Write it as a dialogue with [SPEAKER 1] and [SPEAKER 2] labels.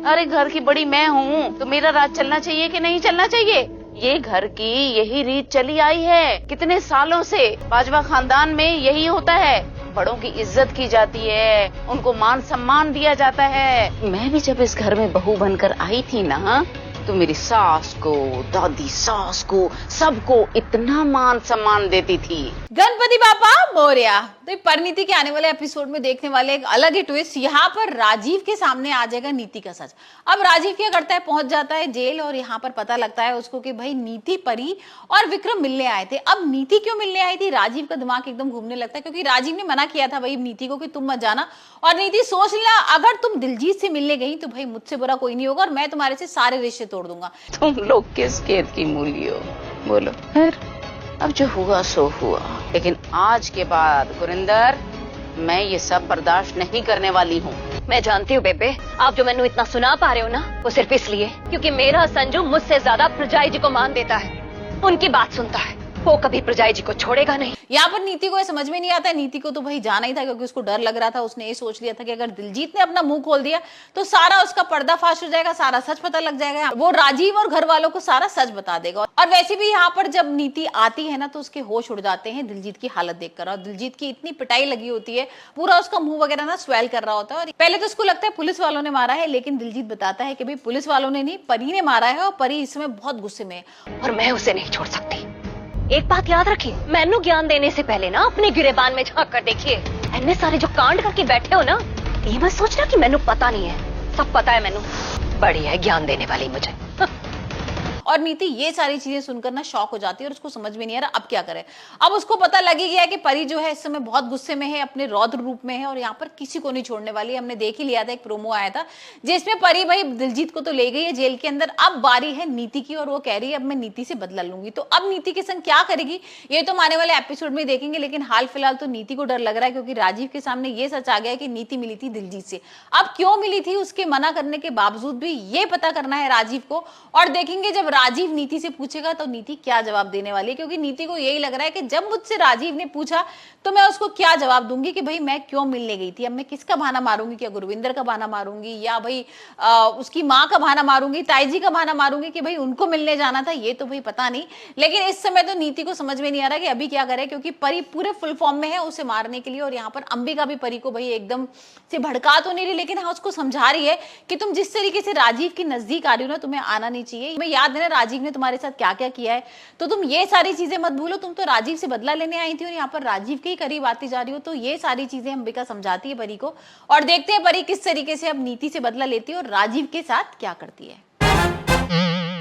[SPEAKER 1] अरे घर की बड़ी मैं हूँ तो मेरा राज चलना चाहिए कि नहीं चलना चाहिए? ये घर की यही रीत चली आई है कितने सालों से। बाजवा खानदान में यही होता है, बड़ों की इज्जत की जाती है, उनको मान सम्मान दिया जाता है। मैं भी जब इस घर में बहू बनकर आई थी ना, तो मेरी सास को, दादी सास को, सबको इतना मान सम्मान देती थी।
[SPEAKER 2] गणपति बापा मोरया। तो परिणीति के आने वाले एपिसोड में देखने वाले एक अलग ही ट्विस्ट, यहाँ पर राजीव के सामने आ जाएगा नीति का सच। अब राजीव क्या करता है, पहुंच जाता है जेल और यहाँ पर पता लगता है उसको कि भाई नीति, परी और विक्रम मिलने आए थे। अब नीति क्यों मिलने आई थी, राजीव का दिमाग एकदम घूमने लगता है, क्योंकि राजीव ने मना किया था भाई नीति को कि तुम मत जाना। और नीति सोच लिया अगर तुम दिलजीत से मिलने गई तो भाई मुझसे बुरा कोई नहीं होगा और मैं तुम्हारे से सारे रिश्ते तोड़ दूंगा।
[SPEAKER 1] तुम लोग किस खेत की मूली हो, बोलो। खैर अब जो हुआ सो हुआ, लेकिन आज के बाद गुरिंदर, मैं ये सब बर्दाश्त नहीं करने वाली हूँ।
[SPEAKER 3] मैं जानती हूँ बेबे, आप जो मैंने इतना सुना पा रहे हो ना, वो सिर्फ इसलिए क्योंकि मेरा संजू मुझसे ज्यादा प्रजाई जी को मान देता है, उनकी बात सुनता है, वो कभी प्रजाई जी को छोड़ेगा नहीं।
[SPEAKER 2] यहाँ पर नीति को ये समझ में नहीं आता है, नीति को तो भाई जाना ही था क्योंकि उसको डर लग रहा था। उसने ये सोच लिया था कि अगर दिलजीत ने अपना मुंह खोल दिया तो सारा उसका पर्दाफाश हो जाएगा, सारा सच पता लग जाएगा, वो राजीव और घर वालों को सारा सच बता देगा। और वैसे भी यहाँ पर जब नीति आती है ना तो उसके होश उड़ जाते हैं दिलजीत की हालत देखकर। और दिलजीत की इतनी पिटाई लगी होती है, पूरा उसका मुंह वगैरह ना स्वेल कर रहा होता है। और पहले तो उसको लगता है पुलिस वालों ने मारा है, लेकिन दिलजीत बताता है कि भाई पुलिस वालों ने नहीं, परी ने मारा है और परी इस समय बहुत गुस्से में है
[SPEAKER 3] और मैं उसे नहीं छोड़ सकती। एक बात याद रखिए, मैनू ज्ञान देने से पहले ना अपने गिरेबान में झांक कर देखिए। इतने सारे जो कांड करके बैठे हो ना, ये मत सोचना कि मैनू पता नहीं है, सब पता है मैनू। बड़ी है ज्ञान देने वाली मुझे।
[SPEAKER 2] और नीति ये सारी चीजें सुनकर ना शॉक हो जाती है और उसको समझ में नहीं आ रहा अब क्या करे। अब उसको पता लग ही गया है कि परी जो है इस समय बहुत गुस्से में है, अपने रौद्र रूप में है और यहाँ पर किसी को नहीं छोड़ने वाली है। हमने देख ही लिया था, एक प्रोमो आया था जिसमें परी भाई दिलजीत को तो ले गई है जेल के अंदर। अब बारी है नीति की और वो कह रही है अब मैं नीति से बदला लूंगी। तो अब नीति के संग क्या करेगी ये तो आने वाले एपिसोड में देखेंगे, लेकिन हाल फिलहाल तो नीति को डर लग रहा है क्योंकि राजीव के सामने ये सच आ गया है कि नीति मिली थी दिलजीत से। अब क्यों मिली थी, उसके मना करने के बावजूद भी ये पता करना है राजीव को। और देखेंगे जब राजीव नीति से पूछेगा तो नीति क्या जवाब देने वाली है, क्योंकि नीति को यही लग रहा है कि जब मुझसे राजीव ने पूछा तो मैं उसको क्या जवाब दूंगी कि भाई मैं क्यों मिलने गई थी। अब मैं किसका बहाना मारूंगी, क्या गुरविंदर का बहाना मारूंगी या भाई उसकी माँ का बहाना मारूंगी, ताई जी का बहाना मारूंगी कि भाई उनको मिलने जाना था, ये तो भाई पता नहीं। लेकिन इस समय तो नीति को समझ में नहीं आ रहा कि अभी क्या करे, क्योंकि परी पूरे फुल फॉर्म में है उसे मारने के लिए। और यहाँ पर अंबिका भी परी को भाई एकदम से भड़का तो नहीं रही, लेकिन हाँ उसको समझा रही है कि तुम जिस तरीके से राजीव के नजदीक आ रही हो ना, तुम्हें आना नहीं चाहिए। तुम्हें याद है ना राजीव ने तुम्हारे साथ क्या क्या किया है, तो तुम ये सारी चीजें मत भूलो। तुम तो राजीव से बदला लेने आई थी और यहाँ पर राजीव के ही करीब आती जा रही हो। तो ये सारी चीजें अंबिका समझाती है परी को और देखते हैं परी किस तरीके से अब नीति से बदला लेती है और राजीव के साथ क्या करती है।